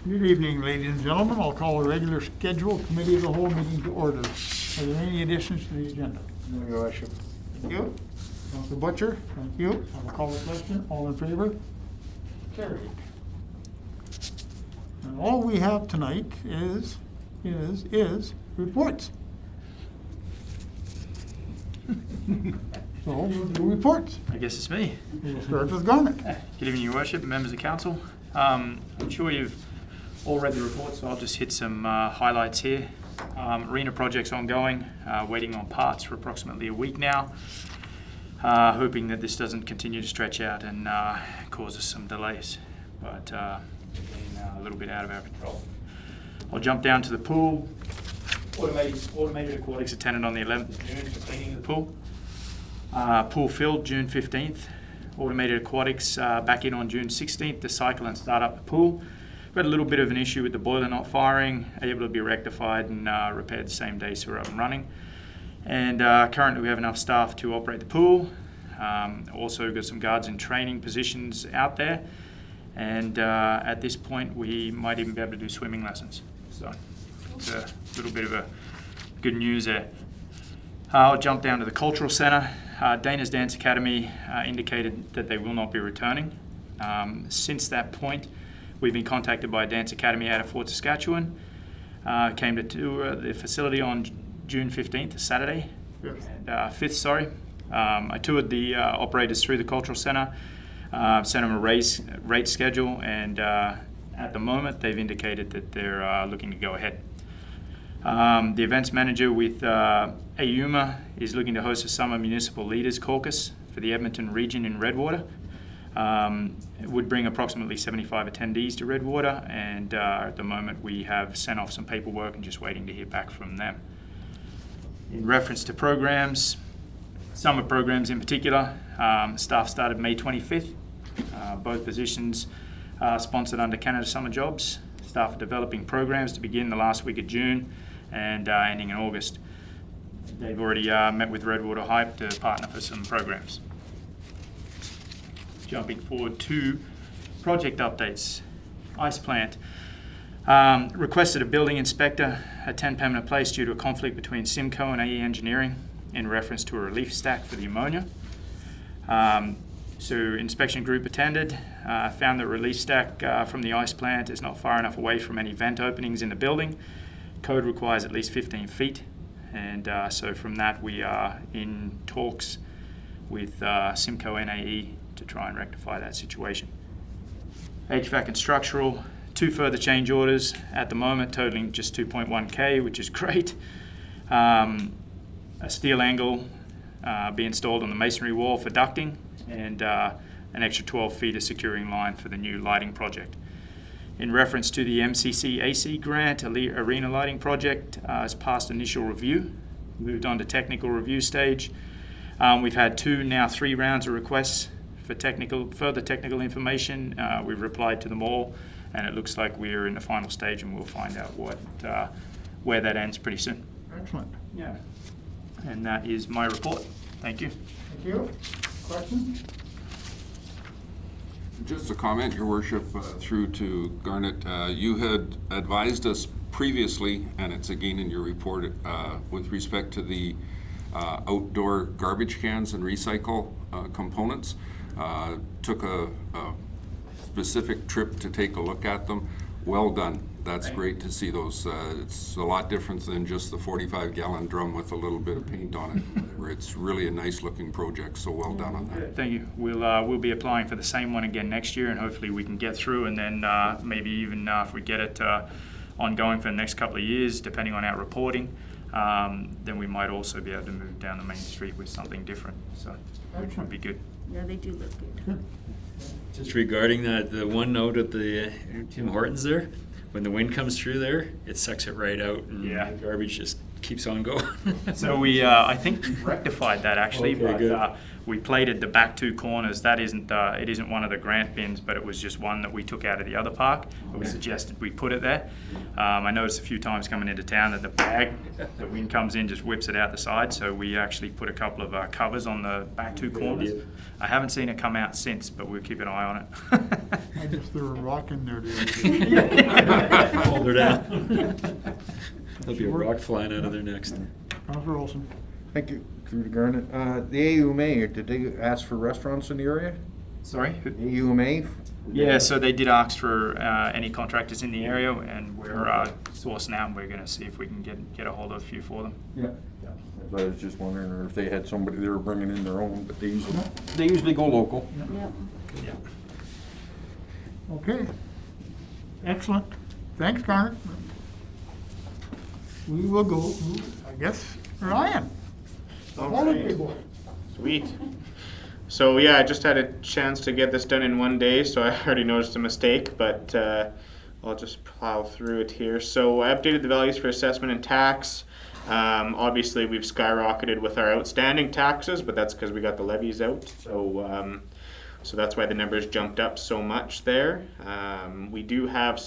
Good evening, ladies and gentlemen. I'll call a regular scheduled committee of the whole meeting to order. Are there any additions to the agenda? No, Your Worship. Thank you. Councilor Butcher, thank you. I'll call the question. All in favor? Carried. And all we have tonight is reports. So, we'll do reports. I guess it's me. We'll start with Garnet. Good evening, Your Worship, members of council. I'm sure you've all read the report, so I'll just hit some highlights here. Arena project's ongoing, waiting on parts for approximately a week now. Hoping that this doesn't continue to stretch out and cause us some delays, but getting a little bit out of our control. I'll jump down to the pool. Automated aquatics attended on the 11th of June for cleaning the pool. Pool filled June 15th. Automated aquatics back in on June 16th to cycle and start up the pool. We had a little bit of an issue with the boiler not firing, able to be rectified and repaired the same day, so we're up and running. And currently we have enough staff to operate the pool. Also got some guards in training positions out there. And at this point we might even be able to do swimming lessons. So it's a little bit of a good news there. I'll jump down to the Cultural Centre. Dana's Dance Academy indicated that they will not be returning. Since that point, we've been contacted by a dance academy out of Fort Saskatchewan. Came to tour the facility on June 15th, Saturday, 5th, sorry. I toured the operators through the Cultural Centre, sent them a rate schedule, and at the moment they've indicated that they're looking to go ahead. The events manager with AUMA is looking to host a summer municipal leaders caucus for the Edmonton region in Redwater. It would bring approximately 75 attendees to Redwater, and at the moment we have sent off some paperwork and just waiting to hear back from them. In reference to programs, summer programs in particular, staff started May 25th. Both positions sponsored under Canada Summer Jobs. Staff are developing programs to begin the last week of June and ending in August. They've already met with Redwater Hype to partner for some programs. Jumping forward to project updates. Ice plant. Requested a building inspector attend Pembina Place due to a conflict between Simcoe and AE Engineering in reference to a relief stack for the ammonia. So inspection group attended, found the relief stack from the ice plant is not far enough away from any vent openings in the building. Code requires at least 15 feet. And so from that we are in talks with Simcoe and AE to try and rectify that situation. HVAC and structural, 2 further change orders at the moment, totaling just 2.1K, which is great. A steel angle be installed on the masonry wall for ducting, and an extra 12 feet of securing line for the new lighting project. In reference to the MCC AC grant, arena lighting project has passed initial review, moved on to technical review stage. We've had 2, now 3 rounds of requests for further technical information. We've replied to them all, and it looks like we're in the final stage, and we'll find out where that ends pretty soon. Excellent. Yeah. And that is my report. Thank you. Thank you. Questions? Just a comment, Your Worship, through to Garnet. You had advised us previously, and it's again in your report, with respect to the outdoor garbage cans and recycle components. Took a specific trip to take a look at them. Well done. That's great to see those. It's a lot different than just the 45-gallon drum with a little bit of paint on it. It's really a nice looking project, so well done on that. Thank you. We'll be applying for the same one again next year, and hopefully we can get through, and then maybe even if we get it ongoing for the next couple of years, depending on our reporting, then we might also be able to move down the main street with something different, so which would be good. Yeah, they do look good. Just regarding that, the one note at the Tim Hortons there, when the wind comes through there, it sucks it right out, and Yeah. the garbage just keeps on going. So we, I think we rectified that actually, Okay, good. but we plated the back two corners. That isn't, it isn't one of the grant bins, but it was just one that we took out of the other park. We suggested we put it there. I noticed a few times coming into town that the bag, the wind comes in, just whips it out the side. So we actually put a couple of covers on the back two corners. idea. I haven't seen it come out since, but we'll keep an eye on it. I just threw a rock in there the other day. Hold her down. There'll be a rock flying out of there next. Councillor Olson. Thank you, through to Garnet. The AUMA, did they ask for restaurants in the area? Sorry? AUMA? Yeah, so they did ask for any contractors in the area, and we're sourcing out, and we're going to see if we can get a hold of a few for them. Yeah. I was just wondering or if they had somebody they were bringing in their own, but they usually go local. Yeah. Okay. Excellent. Thanks, Garnet. We will go to, I guess, Ryan. All Holiday right. boy. Sweet. So yeah, I just had a chance to get this done in one day, so I already noticed a mistake, but I'll just plow through it here. So I updated the values for assessment and tax. Obviously, we've skyrocketed with our outstanding taxes, but that's because we got the levies out. So that's why the numbers jumped up so much there. We do have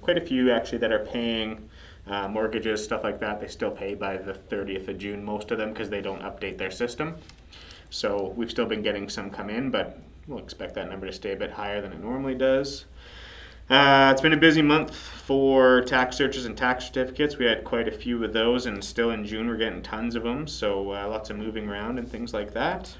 quite a few actually that are paying mortgages, stuff like that. They still pay by the 30th of June, most of them, because they don't update their system. So we've still been getting some come in, but we'll expect that number to stay a bit higher than it normally does. It's been a busy month for tax searches and tax certificates. We had quite a few of those, and still in June we're getting tons of them, so lots of moving around and things like that.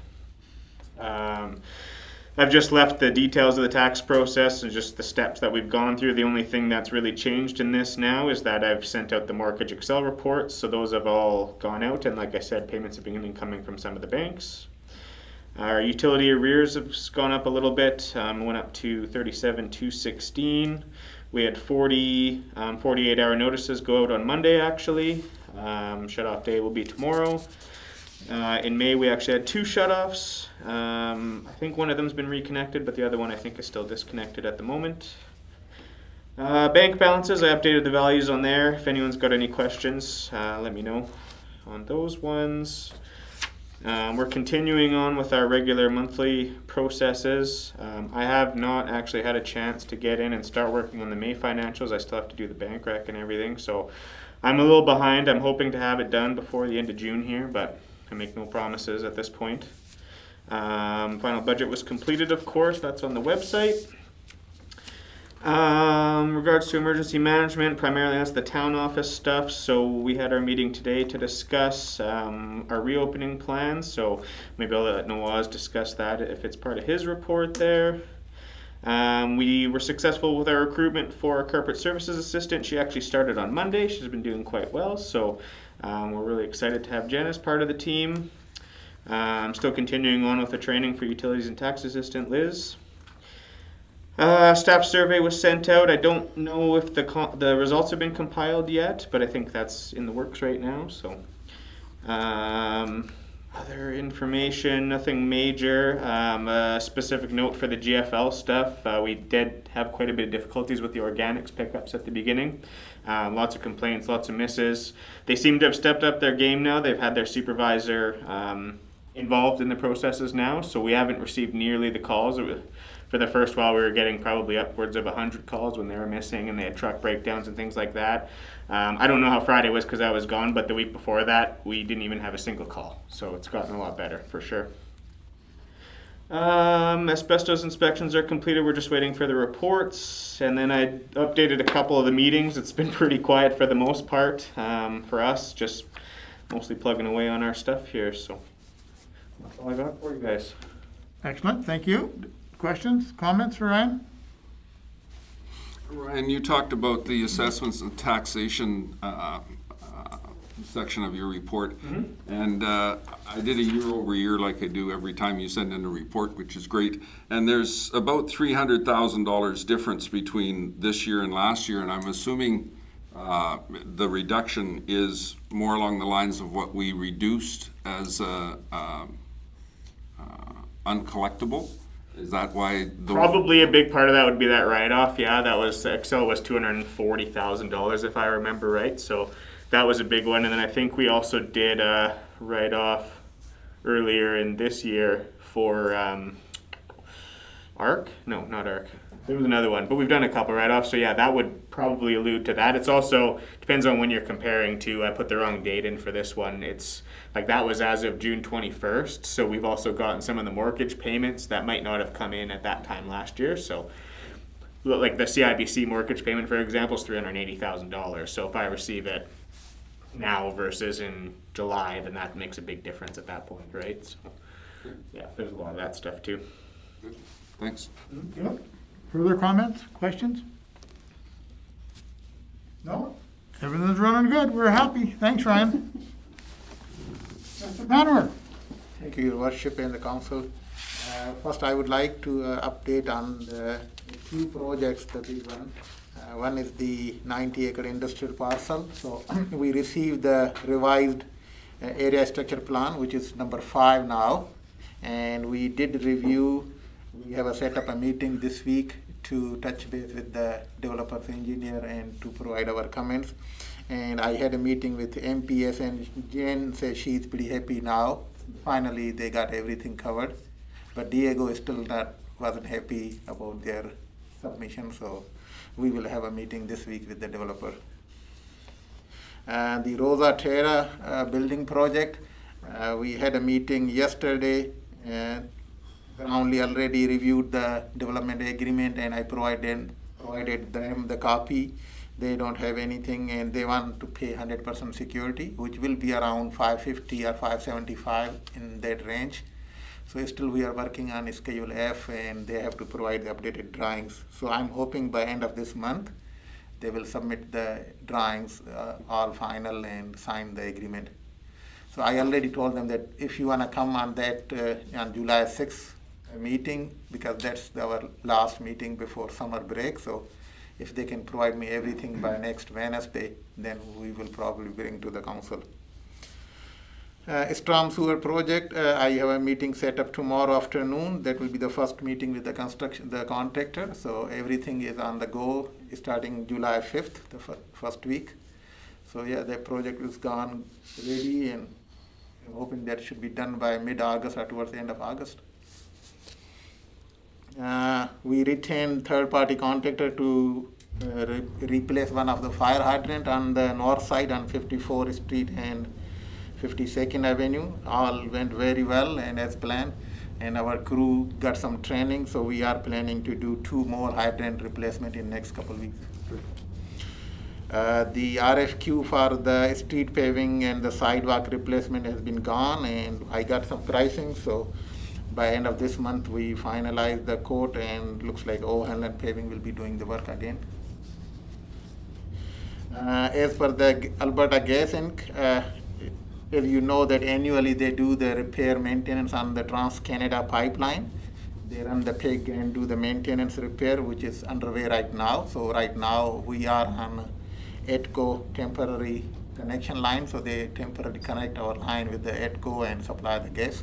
I've just left the details of the tax process and just the steps that we've gone through. The only thing that's really changed in this now is that I've sent out the mortgage Excel reports, so those have all gone out, and like I said, payments have been coming from some of the banks. Our utility arrears have gone up a little bit, went up to 37,216. We had 48-hour notices go out on Monday actually. Shut-off day will be tomorrow. In May we actually had 2 shutoffs. I think one of them's been reconnected, but the other one I think is still disconnected at the moment. Bank balances, I updated the values on there. If anyone's got any questions, let me know on those ones. We're continuing on with our regular monthly processes. I have not actually had a chance to get in and start working on the May financials. I still have to do the bank rec and everything, so I'm a little behind. I'm hoping to have it done before the end of June here, but I make no promises at this point. Final budget was completed, of course. That's on the website. Regards to emergency management, primarily that's the town office stuff. So we had our meeting today to discuss our reopening plans. So maybe I'll let Nawaz discuss that if it's part of his report there. We were successful with our recruitment for our corporate services assistant. She actually started on Monday. She's been doing quite well. So we're really excited to have Jen as part of the team. I'm still continuing on with the training for utilities and tax assistant Liz. Staff survey was sent out. I don't know if the results have been compiled yet, but I think that's in the works right now. So, other information, nothing major. A specific note for the GFL stuff. We did have quite a bit of difficulties with the organics pickups at the beginning. Lots of complaints, lots of misses. They seem to have stepped up their game now. They've had their supervisor involved in the processes now, so we haven't received nearly the calls. For the first while, we were getting probably upwards of 100 calls when they were missing and they had truck breakdowns and things like that. I don't know how Friday was because I was gone, but the week before that, we didn't even have a single call. So it's gotten a lot better for sure. Asbestos inspections are completed. We're just waiting for the reports. And then I updated a couple of the meetings. It's been pretty quiet for the most part for us, just mostly plugging away on our stuff here. So that's all I got for you guys. Excellent, thank you. Questions, comments, Ryan? Ryan, you talked about the assessments and taxation section of your report. Mm-hmm. And I did a year over year like I do every time you send in a report, which is great. And there's about $300,000 difference between this year and last year, and I'm assuming the reduction is more along the lines of what we reduced as uncollectable. Is that why? Probably a big part of that would be that write-off. Yeah, that was Excel was $240,000 if I remember right. So that was a big one. And then I think we also did a write-off earlier in this year for ARC? No, not ARC. There was another one, but we've done a couple write-offs. So yeah, that would probably allude to that. It's also, depends on when you're comparing to, I put the wrong date in for this one. It's like that was as of June 21st. So we've also gotten some of the mortgage payments that might not have come in at that time last year. So like the CIBC mortgage payment, for example, is $380,000. So if I receive it now versus in July, then that makes a big difference at that point, right? So yeah, there's a lot of that stuff too. Thanks. Yep. Further comments, questions? No? Everything's running good. We're happy. Thanks, Ryan. Mr. Panwer. Thank you, Your Worship and the Council. First, I would like to update on the two projects, the big one. One is the 90-acre industrial parcel. So we received the revised area structure plan, which is number 5 now. And we did review, we have set up a meeting this week to touch base with the developer's engineer and to provide our comments. And I had a meeting with MPS, and Jen says she's pretty happy now. Finally, they got everything covered. But Diego is still wasn't happy about their submission, so we will have a meeting this week with the developer. The Rosa Terra building project, we had a meeting yesterday. Brownlee already reviewed the development agreement, and I provided them the copy. They don't have anything, and they want to pay 100% security, which will be around 550 or 575 in that range. So still we are working on Schedule F, and they have to provide the updated drawings. So I'm hoping by end of this month, they will submit the drawings all final and sign the agreement. So I already told them that if you want to come on that on July 6th meeting, because that's our last meeting before summer break. So if they can provide me everything by next Wednesday, then we will probably bring to the council. Storm sewer project, I have a meeting set up tomorrow afternoon. That will be the first meeting with the contractor. So everything is on the go starting July 5th, the first week. So yeah, the project is gone ready, and I'm hoping that should be done by mid-August or towards the end of August. We retained third-party contractor to replace one of the fire hydrant on the north side on 54th Street and 52nd Avenue. All went very well and as planned, and our crew got some training, so we are planning to do 2 more hydrant replacement in next couple weeks. The RFQ for the street paving and the sidewalk replacement has been gone, and I got some pricing, so by end of this month we finalize the quote, and looks like O'Hanlon Paving will be doing the work again. As per the Alberta Gas Inc., as you know that annually they do the repair maintenance on the Trans-Canada pipeline. They run the pig and do the maintenance repair, which is underway right now. So right now we are on ETCO temporary connection line, so they temporarily connect our line with the ETCO and supply the gas.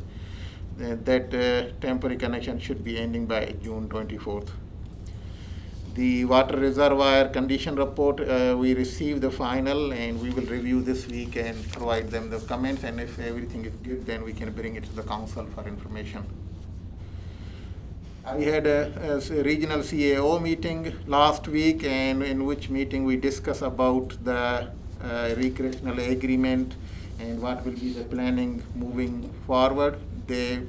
That temporary connection should be ending by June 24th. The water reservoir condition report, we received the final, and we will review this week and provide them the comments, and if everything is good, then we can bring it to the council for information. I had a regional CAO meeting last week, and in which meeting we discussed about the recreational agreement and what will be the planning moving forward. They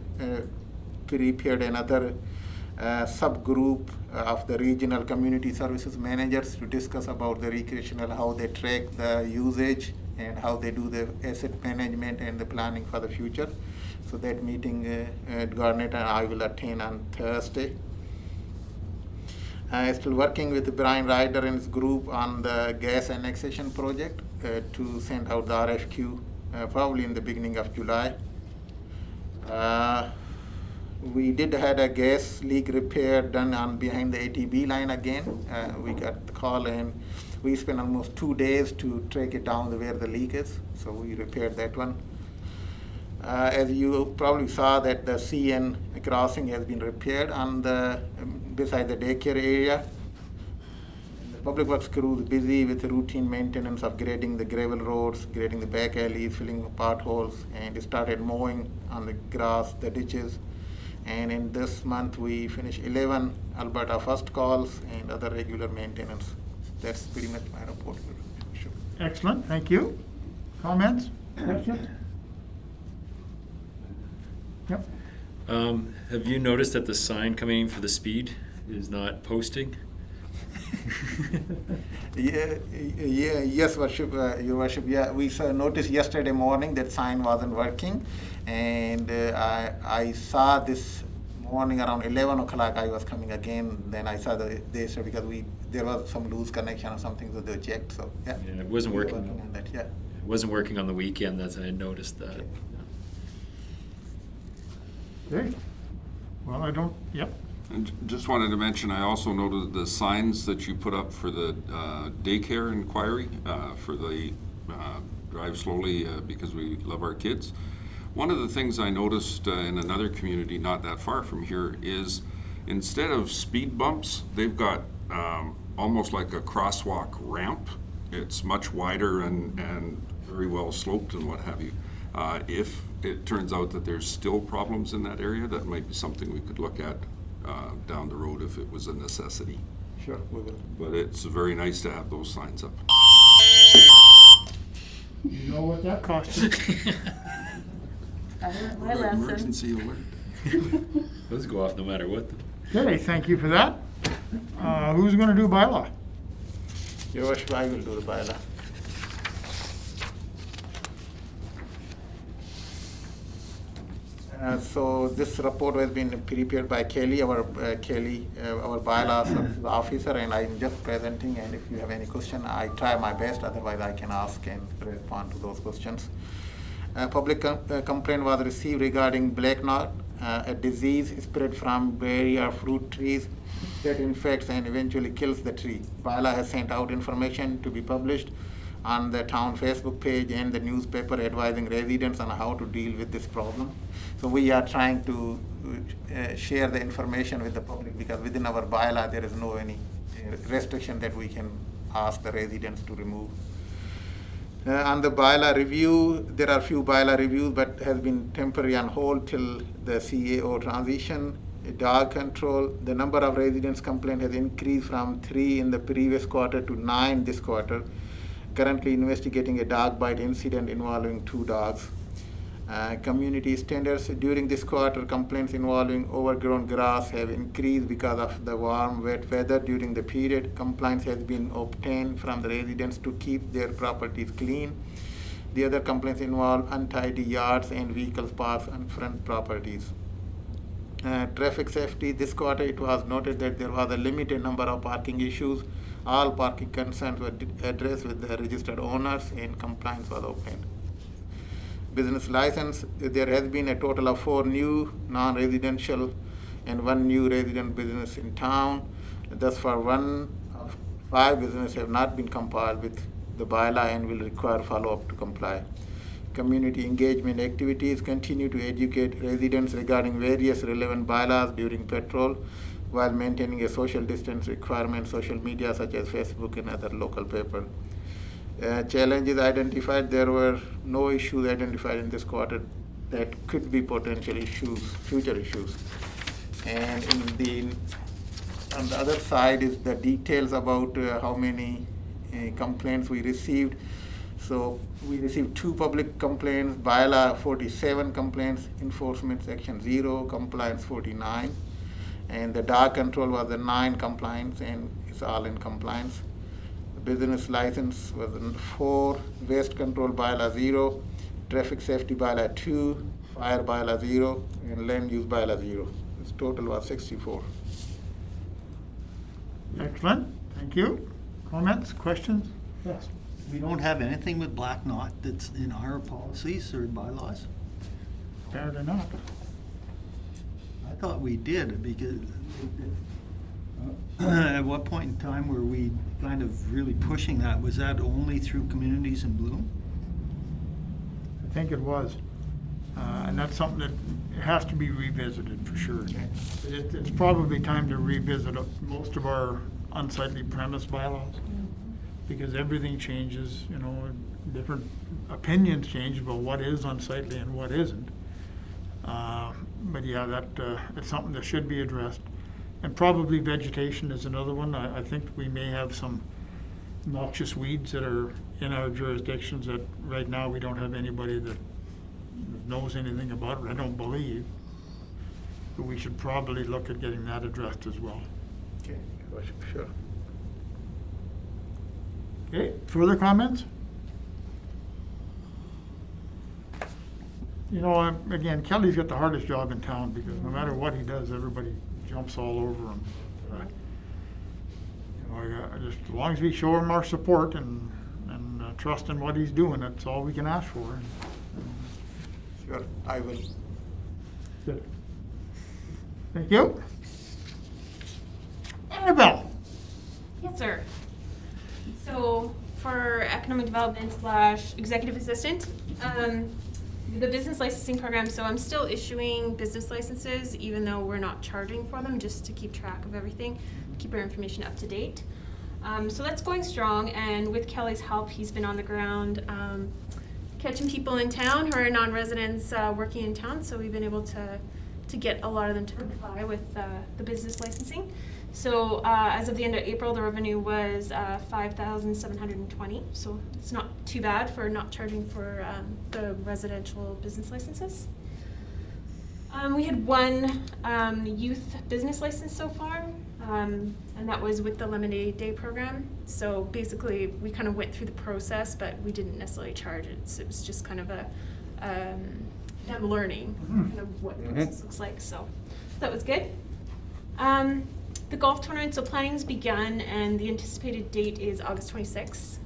prepared another subgroup of the regional community services managers to discuss about the recreational, how they track the usage and how they do the asset management and the planning for the future. So that meeting Garnet and I will attend on Thursday. I'm still working with Brian Ryder and his group on the gas annexation project to send out the RFQ probably in the beginning of July. We did had a gas leak repair done on behind the ATB line again. We got the call, and we spent almost 2 days to track it down to where the leak is. So we repaired that one. As you probably saw, that the CN crossing has been repaired on the beside the daycare area. public works crew is busy with the routine maintenance of grading the gravel roads, grading the back alleys, filling the potholes, and started mowing on the grass, the ditches. And in this month, we finished 11 Alberta first calls and other regular maintenance. That's pretty much my report. Sure. Excellent, thank you. Comments, questions? Yep. Have you noticed that the sign coming in for the speed is not posting? Yes, Worship, Your Worship. Yeah, we noticed yesterday morning that sign wasn't working, and I saw this morning around 11 o'clock. I was coming again. Then I saw they said because there was some loose connection or something, so they checked. So yeah, Yeah, it wasn't we were working. on that. Yeah. It wasn't working on the weekend. That's I noticed that. Okay. Okay. Well, I don't, yep. And just wanted to mention, I also noted the signs that you put up for the daycare inquiry, for the drive slowly because we love our kids. One of the things I noticed in another community not that far from here is instead of speed bumps, they've got almost like a crosswalk ramp. It's much wider and very well sloped and what have you. If it turns out that there's still problems in that area, that might be something we could look at down the road if it was a necessity. Sure, we will. But it's very nice to have those signs up. You know what that cost you? I learned my lesson. Emergency alert. Those go off no matter what. Okay, thank you for that. Who's gonna do bylaw? Your Worship, I will do the bylaw. So this report has been prepared by Kelly, our bylaws officer, and I'm just presenting. And if you have any question, I try my best. Otherwise, I can ask and respond to those questions. Public complaint was received regarding black knot, a disease spread from berry or fruit trees that infects and eventually kills the tree. Bylaw has sent out information to be published on the town Facebook page and the newspaper advising residents on how to deal with this problem. So we are trying to share the information with the public because within our bylaw there is no any restriction that we can ask the residents to remove. On the bylaw review, there are few bylaw reviews but has been temporarily on hold till the CAO transition. Dog control, the number of residents complaints has increased from 3 in the previous quarter to 9 this quarter. Currently investigating a dog bite incident involving 2 dogs. Community standards, during this quarter, complaints involving overgrown grass have increased because of the warm, wet weather during the period. Compliance has been obtained from the residents to keep their properties clean. The other complaints involve untidy yards and vehicles parked on front properties. Traffic safety, this quarter it was noted that there was a limited number of parking issues. All parking concerns were addressed with the registered owners and compliance was obtained. Business license, there has been a total of 4 new non-residential and 1 new resident business in town. Thus far, 1 of 5 businesses have not been compiled with the bylaw and will require follow-up to comply. Community engagement activities continue to educate residents regarding various relevant bylaws during patrol while maintaining a social distance requirement, social media such as Facebook and other local paper. Challenges identified, there were no issues identified in this quarter that could be potential issues, future issues. And on the other side is the details about how many complaints we received. So we received 2 public complaints, bylaw 47 complaints, enforcement section 0, compliance 49. And the dog control was a 9 compliance and it's all in compliance. The business license was 4, waste control bylaw 0, traffic safety bylaw 2, fire bylaw 0, and land use bylaw 0. This total was 64. Excellent, thank you. Comments, questions? Yes. We don't have anything with black knot that's in our policies or bylaws? Apparently not. I thought we did, because at what point in time were we kind of really pushing that? Was that only through Communities in Bloom? I think it was. And that's something that has to be revisited for sure. It's probably time to revisit most of our unsightly premise bylaws. Because everything changes, you know, different opinions change about what is unsightly and what isn't. But yeah, it's something that should be addressed. And probably vegetation is another one. I think we may have some noxious weeds that are in our jurisdictions that right now we don't have anybody that knows anything about it, I don't believe. But we should probably look at getting that addressed as well. Okay, sure. Okay, further comments? You know, again, Kelly's got the hardest job in town because no matter what he does, everybody jumps all over him. You know, just as long as we show him our support and trust in what he's doing, that's all we can ask for. Sure, I will. Good. Thank you. Annabelle. Yes, sir. So for economic development / executive assistant, the business licensing program, so I'm still issuing business licenses even though we're not charging for them, just to keep track of everything, keep our information up to date. So that's going strong, and with Kelly's help, he's been on the ground catching people in town who are non-residents working in town, so we've been able to get a lot of them to comply with the business licensing. So as of the end of April, the revenue was $5,720. So it's not too bad for not charging for the residential business licenses. We had one youth business license so far, and that was with the Lemonade Day program. So basically, we kind of went through the process, but we didn't necessarily charge it. So it was just kind of them learning kind of what the process looks like. So that was good. The golf tournament, so planning's begun, and the anticipated date is August 26th.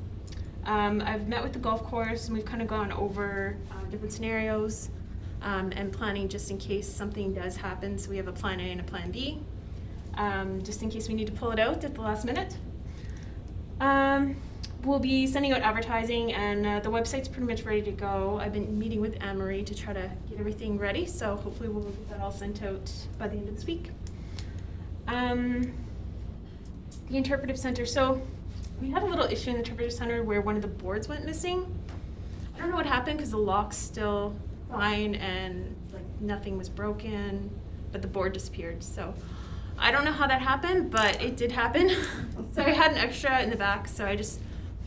I've met with the golf course, and we've kind of gone over different scenarios and planning just in case something does happen. So we have a plan A and a plan B, just in case we need to pull it out at the last minute. We'll be sending out advertising, and the website's pretty much ready to go. I've been meeting with Anne-Marie to try to get everything ready, so hopefully we'll get that all sent out by the end of this week. The interpretive center. So we had a little issue in the interpretive center where one of the boards went missing. I don't know what happened because the lock's still fine and like nothing was broken, but the board disappeared. So I don't know how that happened, but it did happen. So I had an extra in the back, so I just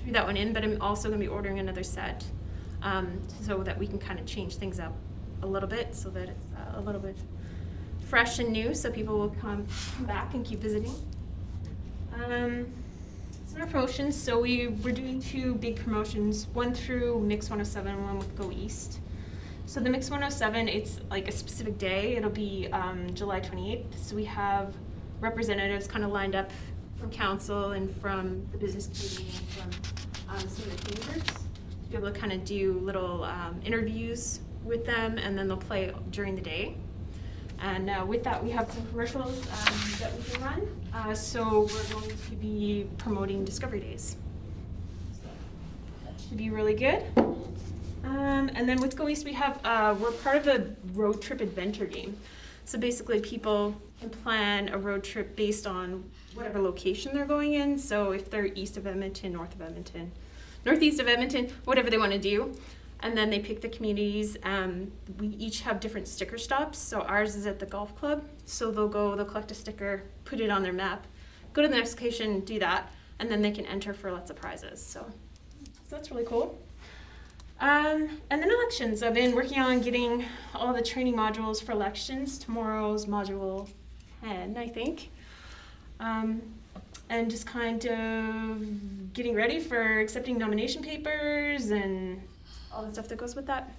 threw that one in, but I'm also going to be ordering another set so that we can kind of change things up a little bit so that it's a little bit fresh and new, so people will come back and keep visiting. Some promotions. So we're doing 2 big promotions, one through Mix 107 and one with Go East. So the Mix 107, it's like a specific day. It'll be July 28th. So we have representatives kind of lined up from council and from the business community and from some of the team groups to be able to kind of do little interviews with them, and then they'll play during the day. And with that, we have some commercials that we can run. So we're going to be promoting Discovery Days. So that should be really good. And then with Go East, we have, we're part of a road trip adventure game. So basically, people can plan a road trip based on whatever location they're going in. So if they're east of Edmonton, north of Edmonton, northeast of Edmonton, whatever they want to do. And then they pick the communities. We each have different sticker stops. So ours is at the golf club. So they'll collect a sticker, put it on their map, go to the next location, do that, and then they can enter for lots of prizes. So that's really cool. And then elections. I've been working on getting all the training modules for elections. Tomorrow's module 10, I think. And just kind of getting ready for accepting nomination papers and all the stuff that goes with that.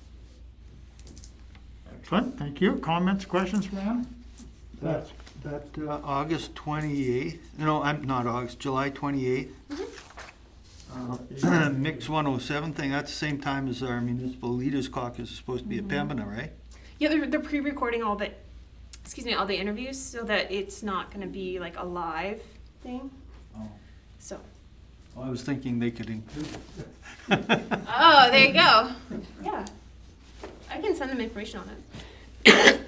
Excellent, thank you. Comments, questions for Ann? That August 28th, no, I'm not August, July 28th. Mix 107 thing, that's the same time as our municipal leaders caucus is supposed to be at Pembina, right? Yeah, they're pre-recording all the interviews so that it's not going to be like a live thing. Oh. So. Well, I was thinking they could include it. Oh, there you go. Yeah. I can send them information on it.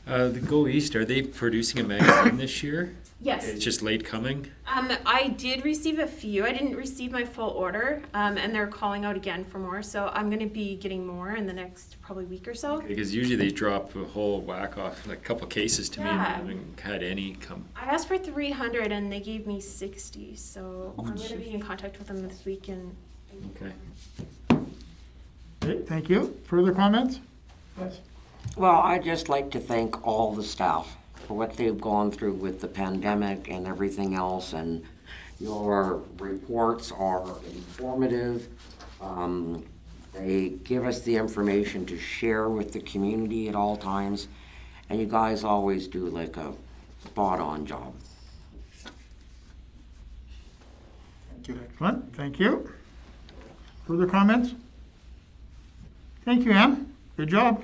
The Go East, are they producing a magazine this year? Yes. It's just late coming? I did receive a few. I didn't receive my full order, and they're calling out again for more. So I'm going to be getting more in the next probably week or so. Because usually they drop a whole whack off, like a couple cases to me, and I Yeah. haven't had any come. I asked for 300 and they gave me 60. So I'm going to be in contact with them this week. And Okay. Okay, thank you. Further comments? Yes. Well, I'd just like to thank all the staff for what they've gone through with the pandemic and everything else, and your reports are informative. They give us the information to share with the community at all times, and you guys always do like a spot-on job. Thank you. Excellent, thank you. Further comments? Thank you, Ann. Good job.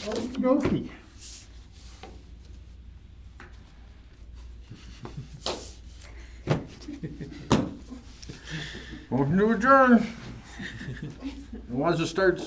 Okey-dokey. Motion to adjourn. Who wants to start